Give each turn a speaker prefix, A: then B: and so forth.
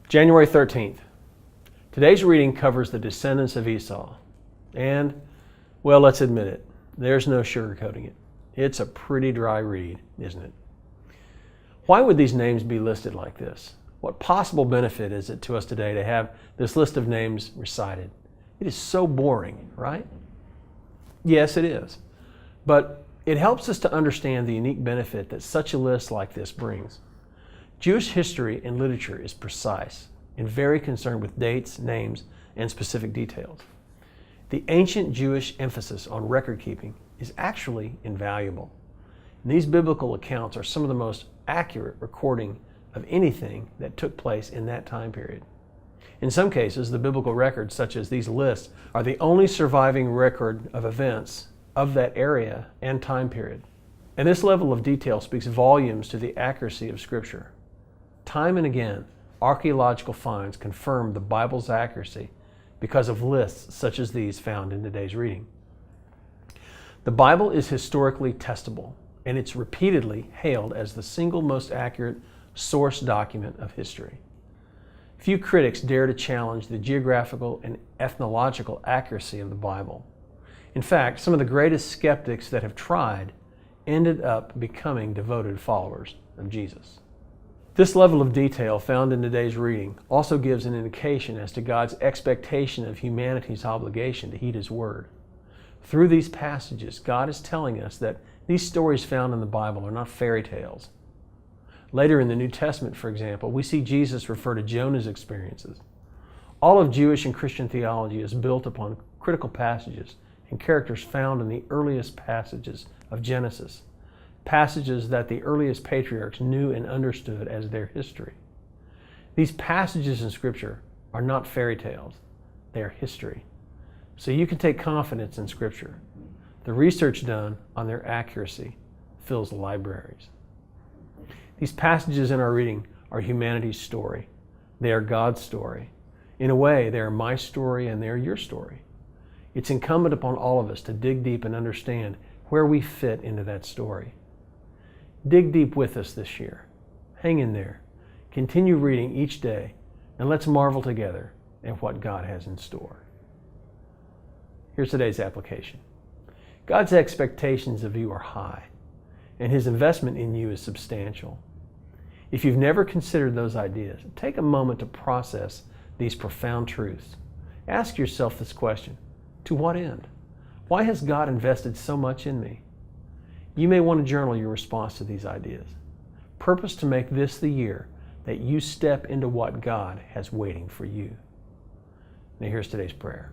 A: January 13th. Today's reading covers the descendants of Esau. And, well, let's admit it, there's no sugarcoating it. It's a pretty dry read, isn't it? Why would these names be listed like this? What possible benefit is it to us today to have this list of names recited? It is so boring, right? Yes, it is. But it helps us to understand the unique benefit that such a list like this brings. Jewish history and literature is precise and very concerned with dates, names, and specific details. The ancient Jewish emphasis on record keeping is actually invaluable. And these biblical accounts are some of the most accurate recording of anything that took place in that time period. In some cases, the biblical records, such as these lists, are the only surviving record of events of that area and time period. And this level of detail speaks volumes to the accuracy of Scripture. Time and again, archaeological finds confirm the Bible's accuracy because of lists such as these found in today's reading. The Bible is historically testable, and it's repeatedly hailed as the single most accurate source document of history. Few critics dare to challenge the geographical and ethnological accuracy of the Bible. In fact, some of the greatest skeptics that have tried ended up becoming devoted followers of Jesus. This level of detail found in today's reading also gives an indication as to God's expectation of humanity's obligation to heed His Word. Through these passages, God is telling us that these stories found in the Bible are not fairy tales. Later in the New Testament, for example, we see Jesus refer to Jonah's experiences. All of Jewish and Christian theology is built upon critical passages and characters found in the earliest passages of Genesis, passages that the earliest patriarchs knew and understood as their history. These passages in Scripture are not fairy tales, they are history. So you can take confidence in Scripture. The research done on their accuracy fills libraries. These passages in our reading are humanity's story. They are God's story. In a way, they are my story and they are your story. It's incumbent upon all of us to dig deep and understand where we fit into that story. Dig deep with us this year. Hang in there. Continue reading each day, and let's marvel together at what God has in store. Here's today's application. God's expectations of you are high, and His investment in you is substantial. If you've never considered those ideas, take a moment to process these profound truths. Ask yourself this question: to what end? Why has God invested so much in me? You may want to journal your response to these ideas. Purpose to make this the year that you step into what God has waiting for you. Now here's today's prayer.